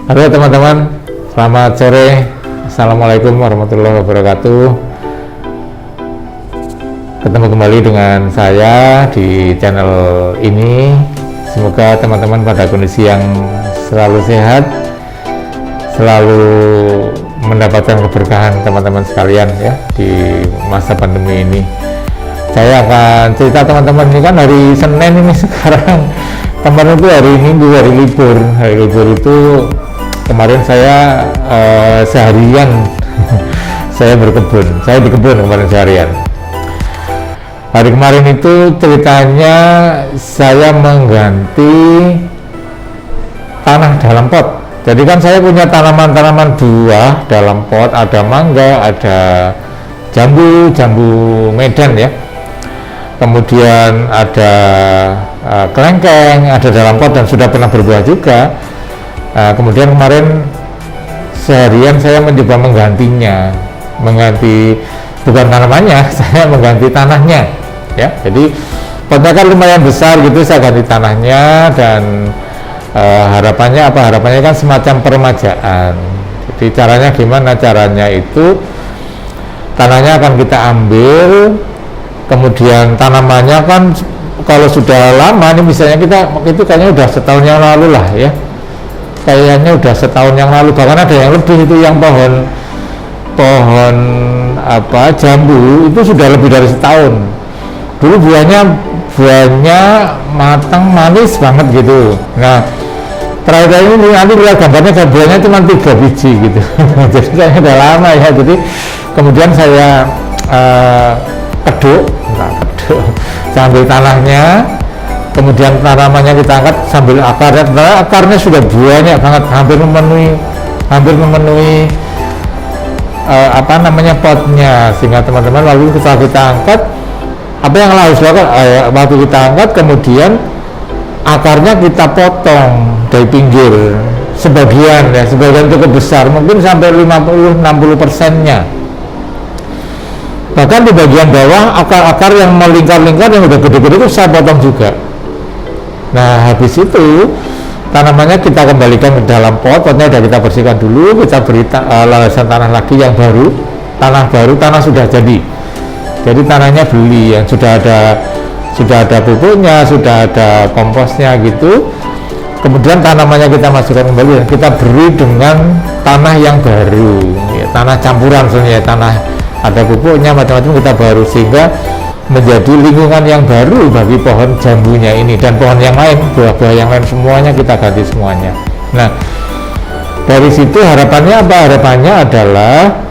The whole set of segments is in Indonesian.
Halo teman-teman, selamat sore. Assalamualaikum warahmatullahi wabarakatuh. Ketemu kembali dengan saya di channel ini. Semoga teman-teman pada kondisi yang selalu sehat, selalu mendapatkan keberkahan teman-teman sekalian ya di masa pandemi ini. Saya akan cerita teman-teman, ini kan hari Senin ini sekarang. Kemarin itu hari Minggu, hari libur. Hari libur itu kemarin saya seharian saya berkebun, saya di kebun kemarin seharian. Hari kemarin itu ceritanya saya mengganti tanah dalam pot. Jadi kan saya punya tanaman-tanaman buah dalam pot, ada mangga, ada jambu Medan ya, kemudian ada kelengkeng, ada dalam pot dan sudah pernah berbuah juga. Kemudian kemarin seharian saya mencoba menggantinya, mengganti bukan tanamannya, saya mengganti tanahnya ya. Jadi potnya kan lumayan besar gitu, saya ganti tanahnya dan harapannya apa? Harapannya kan semacam peremajaan. Jadi caranya gimana? Caranya itu tanahnya akan kita ambil, kemudian tanamannya kan kalau sudah lama nih, misalnya kita itu kayaknya udah setahun yang lalu lah ya, kayaknya udah setahun yang lalu, bahkan ada yang lebih, itu yang pohon apa jambu itu sudah lebih dari setahun. Dulu buahnya matang manis banget gitu. Nah terakhir ini nanti lihat gambarnya, buahnya cuma 3 biji gitu. Jadi kayaknya udah lama ya. Jadi kemudian saya keduk, saya ambil tanahnya, kemudian tanamannya kita angkat sambil akarnya sudah banyak banget, hampir memenuhi apa namanya potnya, sehingga teman-teman lalu setelah kita angkat, apa yang harus dilakukan waktu kita angkat, kemudian akarnya kita potong dari pinggir sebagian ya, sebagian cukup besar, mungkin sampai 50-60%-nya. Bahkan di bagian bawah akar-akar yang melingkar-lingkar yang udah gede-gede itu saya potong juga. Nah habis itu tanamannya kita kembalikan ke dalam pot, potnya sudah kita bersihkan dulu, kita beri lapisan tanah lagi yang baru, tanah sudah jadi tanahnya beli yang sudah ada pupuknya, sudah ada komposnya gitu. Kemudian tanamannya kita masukkan kembali dan kita beri dengan tanah yang baru ya, tanah campuran sebenarnya, tanah ada pupuknya macam-macam kita baru, sehingga menjadi lingkungan yang baru bagi pohon jambunya ini dan pohon yang lain, buah-buah yang lain, semuanya kita ganti semuanya. Nah dari situ harapannya apa? Harapannya adalah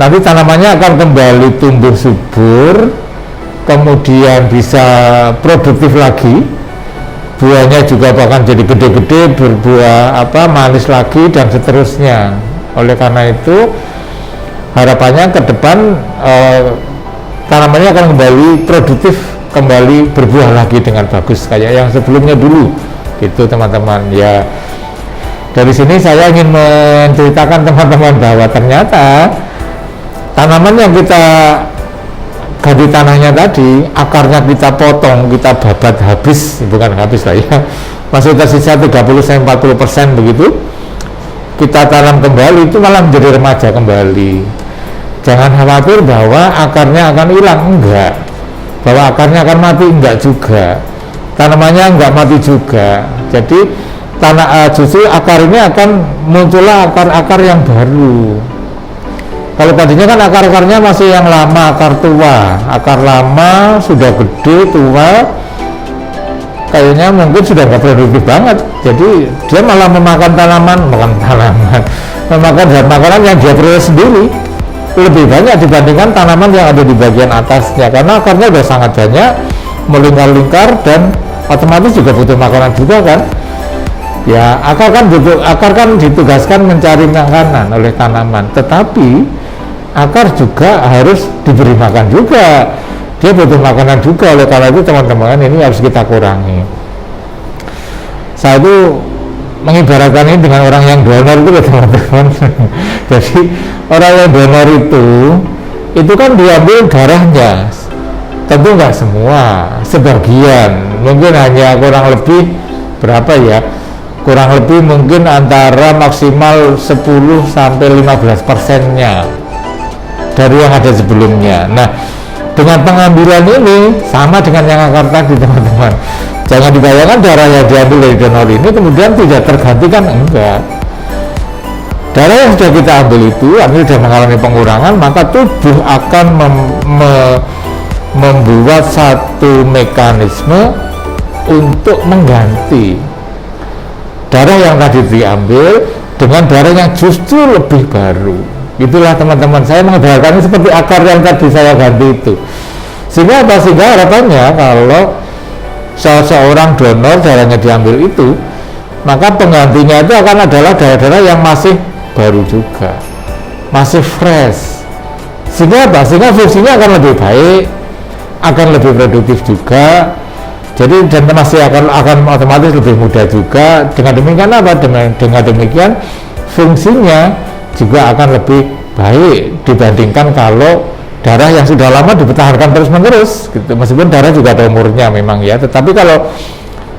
nanti tanamannya akan kembali tumbuh subur, kemudian bisa produktif lagi, buahnya juga bahkan jadi gede-gede, berbuah manis lagi dan seterusnya. Oleh karena itu harapannya ke depan tanamannya akan kembali produktif, kembali berbuah lagi dengan bagus kayak yang sebelumnya dulu gitu teman-teman ya. Dari sini saya ingin menceritakan teman-teman bahwa ternyata tanaman yang kita ganti tanahnya tadi, akarnya kita potong, kita babat habis, bukan habis lah ya, masih tersisa 30-40% begitu, kita tanam kembali, itu malah menjadi remaja kembali. Jangan khawatir bahwa akarnya akan hilang, enggak, bahwa akarnya akan mati, enggak juga, tanamannya enggak mati juga. Jadi justru akar ini akan muncullah akar-akar yang baru. Kalau tadinya kan akar-akarnya masih yang lama, akar tua, akar lama sudah gede tua, kayaknya mungkin sudah nggak produktif banget. Jadi dia malah memakan zat makanan yang dia peroleh sendiri lebih banyak dibandingkan tanaman yang ada di bagian atasnya, karena akarnya sudah sangat banyak, melingkar-lingkar dan otomatis juga butuh makanan juga kan ya. Akar kan ditugaskan mencari makanan oleh tanaman, tetapi akar juga harus diberi makan juga, dia butuh makanan juga. Oleh karena itu teman-teman, ini harus kita kurangi. Saya itu mengibaratkan ini dengan orang yang donor itu ya teman-teman. Jadi orang yang donor itu kan diambil darahnya, tentu nggak semua, sebagian, mungkin hanya kurang lebih berapa ya, kurang lebih mungkin antara maksimal 10 sampai 15%-nya dari yang ada sebelumnya. Nah, dengan pengambilan ini sama dengan yang akar tadi, teman-teman. Jangan dibayangkan darah yang diambil dari donor ini kemudian tidak tergantikan, enggak. Darah yang sudah kita ambil itu, sudah mengalami pengurangan, maka tubuh akan membuat satu mekanisme untuk mengganti darah yang tadi diambil dengan darah yang justru lebih baru. Itulah teman-teman, saya mengibaratkannya seperti akar yang tadi saya ganti itu. Sehingga apa? Sehingga harapannya kalau seorang donor darahnya diambil itu, maka penggantinya itu akan adalah darah-darah yang masih baru juga, masih fresh. Sehingga apa? Sehingga fungsinya akan lebih baik, akan lebih produktif juga. Jadi dan masih akan otomatis lebih mudah juga. Dengan demikian apa? Dengan demikian fungsinya juga akan lebih baik dibandingkan kalau darah yang sudah lama dipertahankan terus-menerus gitu. Meskipun darah juga ada umurnya memang ya, tetapi kalau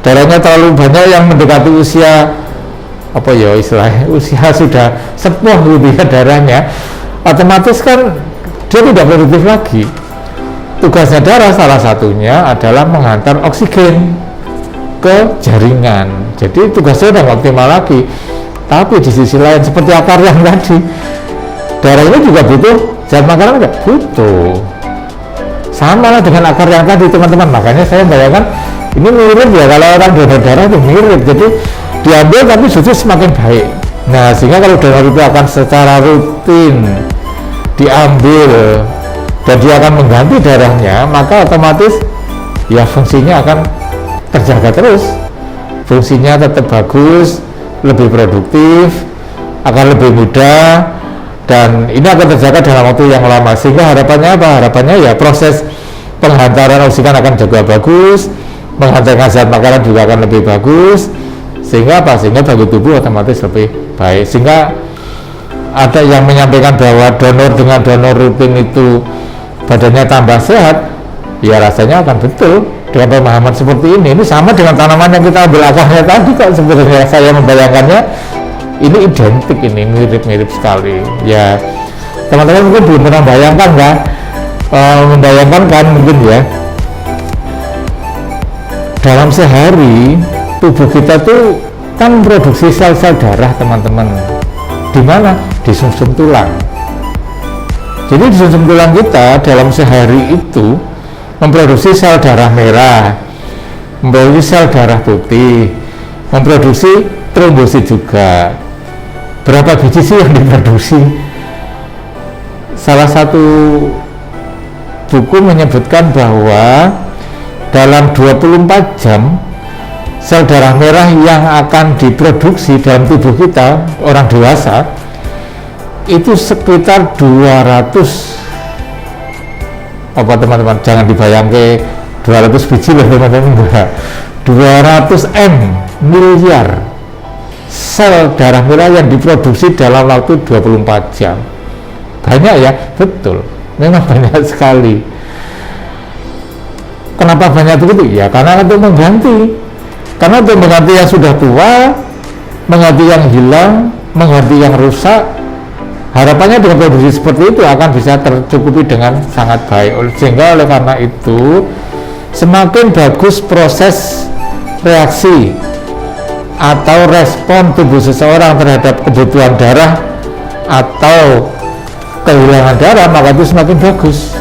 darahnya terlalu banyak yang mendekati usia apa ya istilahnya, usia sudah sepuh gitu ya darahnya, otomatis kan dia tidak produktif lagi. Tugasnya darah salah satunya adalah menghantar oksigen ke jaringan, jadi tugasnya udah optimal lagi. Tapi di sisi lain seperti akar yang tadi, darah ini juga butuh zat makanan, enggak butuh. Sama lah dengan akar yang tadi, teman-teman. Makanya saya bayangkan ini mirip ya, kalau orang donor darah itu mirip. Jadi diambil tapi justru semakin baik. Nah, sehingga kalau donor itu akan secara rutin diambil dan dia akan mengganti darahnya, maka otomatis ya fungsinya akan terjaga terus. Fungsinya tetap bagus, lebih produktif, akan lebih mudah, dan ini akan terjaga dalam waktu yang lama. Sehingga harapannya apa? Harapannya ya proses penghantaran oksigen akan juga bagus, menghantarkan zat makanan juga akan lebih bagus. Sehingga apa? Sehingga bagi tubuh otomatis lebih baik. Sehingga ada yang menyampaikan bahwa donor dengan donor rutin itu badannya tambah sehat, ya rasanya akan betul. Dengan pemahaman seperti ini sama dengan tanaman yang kita ambil akarnya tadi kok. Sebenarnya saya membayangkannya ini identik, ini mirip-mirip sekali ya. Teman-teman mungkin belum pernah bayangkan kan, membayangkan kan mungkin ya, dalam sehari tubuh kita tuh kan produksi sel-sel darah, teman-teman. Di mana? Di sumsum tulang. Jadi di sumsum tulang kita dalam sehari itu memproduksi sel darah merah, memproduksi sel darah putih, memproduksi trombosit juga. Berapa biji sih yang diproduksi? Salah satu buku menyebutkan bahwa dalam 24 jam sel darah merah yang akan diproduksi dalam tubuh kita, orang dewasa, itu sekitar 200, apa teman-teman, jangan dibayangkan 200 biji loh teman-teman, 200 miliar sel darah merah yang diproduksi dalam waktu 24 jam. Banyak ya? Betul, memang banyak sekali. Kenapa banyak begitu? Ya karena untuk mengganti, karena untuk mengganti yang sudah tua, mengganti yang hilang, mengganti yang rusak. Harapannya dengan produksi seperti itu akan bisa tercukupi dengan sangat baik. Sehingga oleh karena itu semakin bagus proses reaksi atau respon tubuh seseorang terhadap kebutuhan darah atau kehilangan darah, maka itu semakin bagus.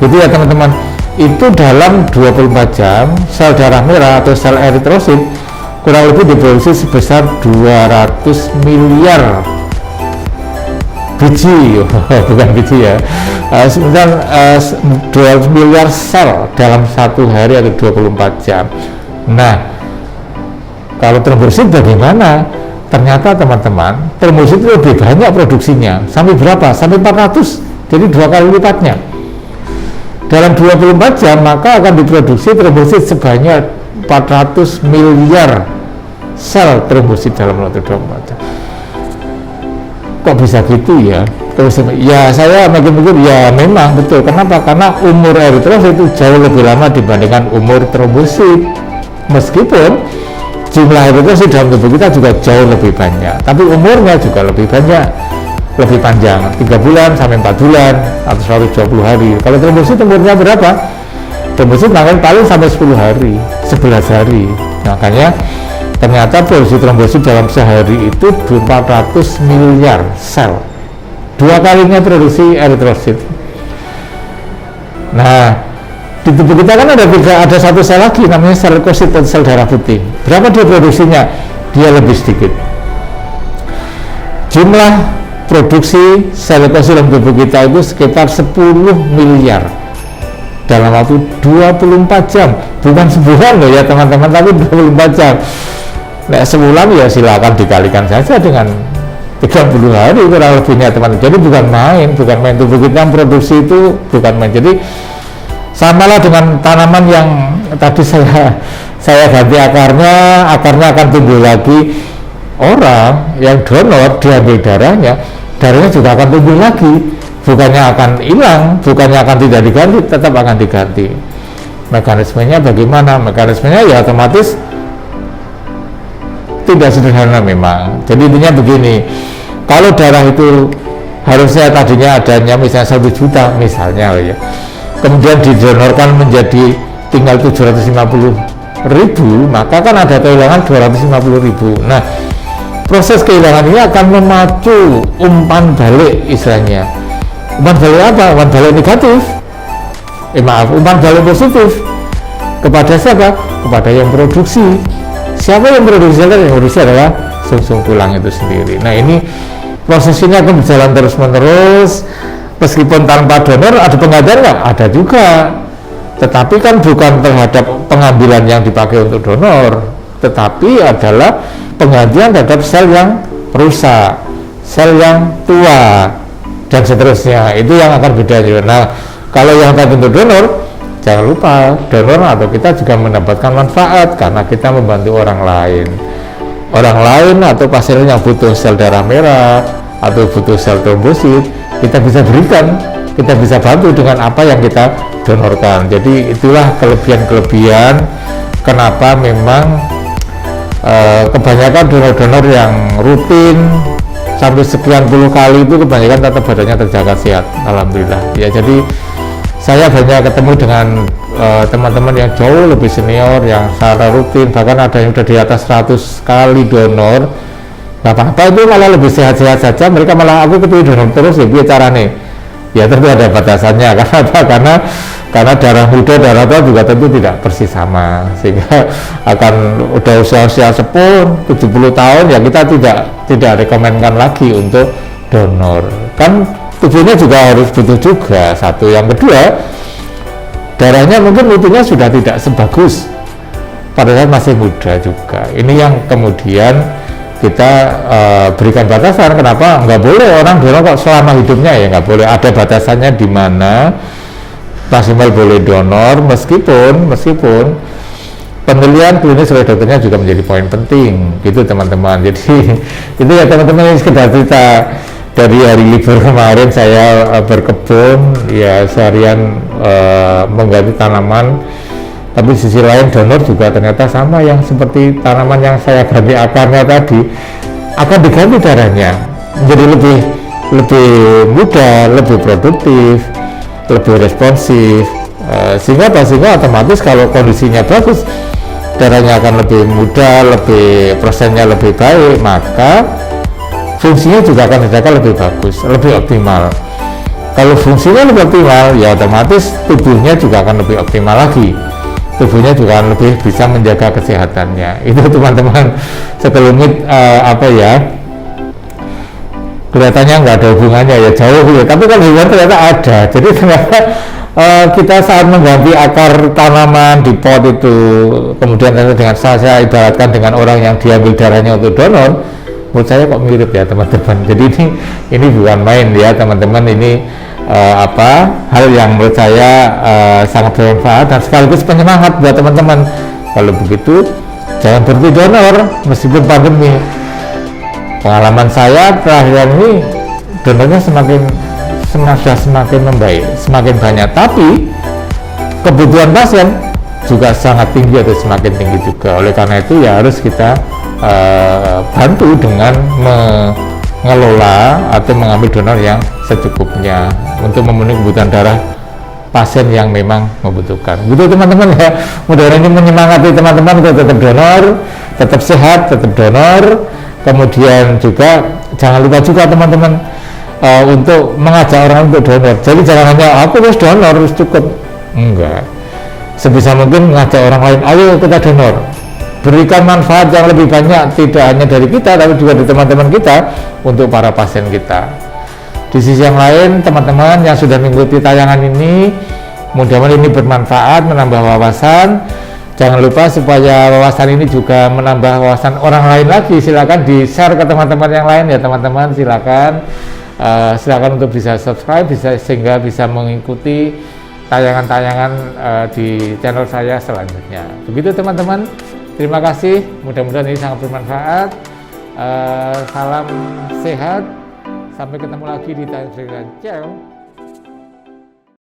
Gitu ya teman-teman. Itu dalam 24 jam sel darah merah atau sel eritrosit kurang lebih diproduksi sebesar 200 miliar biji, bukan biji ya, 200 miliar sel dalam satu hari atau 24 jam. Nah, kalau trombosit bagaimana? Ternyata teman-teman, trombosit itu lebih banyak produksinya. Sampai berapa? Sampai 400, jadi 2 kali lipatnya. Dalam 24 jam maka akan diproduksi trombosit sebanyak 400 miliar sel trombosit dalam waktu 24 jam. Kok bisa gitu ya? Terus ya saya makin mikir ya memang betul. Kenapa? Karena umur eritrosit itu jauh lebih lama dibandingkan umur trombosit. Meskipun jumlah eritrosit dalam tubuh kita juga jauh lebih banyak, tapi umurnya juga lebih banyak, lebih panjang, 3 bulan sampai 4 bulan atau 120 hari. Kalau trombosit umurnya berapa? Trombosit paling sampai 10 hari, 11 hari. Makanya ternyata produksi trombosit dalam sehari itu 400 miliar sel, 2 kalinya produksi eritrosit. Nah, di tubuh kita kan ada satu sel lagi namanya sel leukosit atau sel darah putih. Berapa dia produksinya? Dia lebih sedikit. Jumlah produksi sel leukosit dalam tubuh kita itu sekitar 10 miliar dalam waktu 24 jam. Bukan sebulan loh ya teman-teman, tapi 24 jam. Nah, sebulan ya silakan dikalikan saja dengan 30 hari kurang lebihnya teman-teman. Jadi bukan main tubuh kita yang produksi itu bukan main. Jadi samalah dengan tanaman yang tadi saya ganti akarnya akan tumbuh lagi. Orang yang donor diambil darahnya juga akan tumbuh lagi, bukannya akan hilang, bukannya akan tidak diganti, tetap akan diganti. Mekanismenya bagaimana? Mekanismenya ya otomatis tidak sederhana memang. Jadi intinya begini, kalau darah itu harusnya tadinya adanya misalnya 1 juta misalnya ya, kemudian didonorkan menjadi tinggal 750.000, maka kan ada kehilangan 250.000. Nah, proses kehilangan ini akan memacu umpan balik istilahnya. Umpan balik apa? Umpan balik negatif. Umpan balik positif. Kepada siapa? Kepada yang produksi. Siapa yang produksi? Yang produksi adalah sum-sum tulang itu sendiri. Nah, ini proses ini akan berjalan terus-menerus. Meskipun tanpa donor ada penggantian nggak? Ada juga, tetapi kan bukan terhadap pengambilan yang dipakai untuk donor, tetapi adalah penggantian terhadap sel yang rusak, sel yang tua, dan seterusnya. Itu yang akan beda juga. Nah, kalau yang tadi untuk donor, jangan lupa donor atau kita juga mendapatkan manfaat karena kita membantu orang lain atau pasien yang butuh sel darah merah atau butuh sel trombosit, kita bisa berikan, kita bisa bantu dengan apa yang kita donorkan. Jadi itulah kelebihan kenapa memang kebanyakan donor-donor yang rutin sampai sekian puluh kali itu kebanyakan tetap badannya terjaga sehat, alhamdulillah ya. Jadi saya banyak ketemu dengan teman-teman yang jauh lebih senior yang secara rutin, bahkan ada yang sudah di atas 100 kali donor. Nah, apa itu malah lebih sehat-sehat saja, mereka malah aku kepilih donor terus ya, biar caranya ya tentu ada batasannya. Karena apa? Karena darah muda, darah tua juga tentu tidak persis sama, sehingga akan udah usia sepuh 70 tahun ya kita tidak rekomenkan lagi untuk donor, kan tubuhnya juga harus butuh juga satu. Yang kedua, darahnya mungkin mutunya sudah tidak sebagus pada saat masih muda juga. Ini yang kemudian kita berikan batasan. Kenapa nggak boleh orang donor kok selama hidupnya? Ya nggak boleh, ada batasannya di mana maksimal boleh donor, meskipun penilaian klinis oleh dokternya juga menjadi poin penting gitu teman-teman. Jadi itu ya teman-teman, ini sekedar cerita dari hari libur kemarin. Saya berkebun ya seharian mengganti tanaman, tapi di sisi lain donor juga ternyata sama, yang seperti tanaman yang saya ganti akarnya tadi akan diganti darahnya menjadi lebih muda, lebih produktif, lebih responsif, sehingga otomatis kalau kondisinya bagus, darahnya akan lebih muda, persennya lebih baik, maka fungsinya juga akan terjaga lebih bagus, lebih optimal. Kalau fungsinya lebih optimal, ya otomatis tubuhnya juga akan lebih optimal lagi. Tubuhnya juga akan lebih bisa menjaga kesehatannya. Itu teman-teman sekelumit kelihatannya nggak ada hubungannya ya, jauh ya, tapi kan hubungan ternyata ada. Jadi ternyata kita saat mengganti akar tanaman di pot itu, kemudian dengan saya ibaratkan dengan orang yang diambil darahnya untuk donor, menurut saya kok mirip ya teman-teman. Jadi ini bukan main ya teman-teman, ini hal yang menurut saya sangat bermanfaat dan sekaligus penyemangat buat teman-teman. Kalau begitu jangan berhenti donor meskipun pandemi. Pengalaman saya terakhir ini donornya semakin membaik, semakin banyak, tapi kebutuhan pasien juga sangat tinggi atau semakin tinggi juga. Oleh karena itu ya harus kita bantu dengan mengelola atau mengambil donor yang secukupnya untuk memenuhi kebutuhan darah pasien yang memang membutuhkan. Betul teman-teman ya, mudah-mudahan ini menyemangati teman-teman untuk tetap donor, tetap sehat, tetap donor. Kemudian juga jangan lupa juga teman-teman untuk mengajak orang untuk donor. Jadi jangan hanya aku harus donor harus cukup, enggak. Sebisa mungkin mengajak orang lain, ayo kita donor. Berikan manfaat yang lebih banyak, tidak hanya dari kita tapi juga dari teman-teman kita untuk para pasien kita. Di sisi yang lain, teman-teman yang sudah mengikuti tayangan ini, mudah-mudahan ini bermanfaat, menambah wawasan. Jangan lupa supaya wawasan ini juga menambah wawasan orang lain lagi, silakan di-share ke teman-teman yang lain ya teman-teman. Silakan untuk bisa subscribe, sehingga bisa mengikuti tayangan-tayangan di channel saya selanjutnya. Begitu teman-teman, terima kasih, mudah-mudahan ini sangat bermanfaat. Salam sehat. Sampai ketemu lagi di tayangan. Ciao.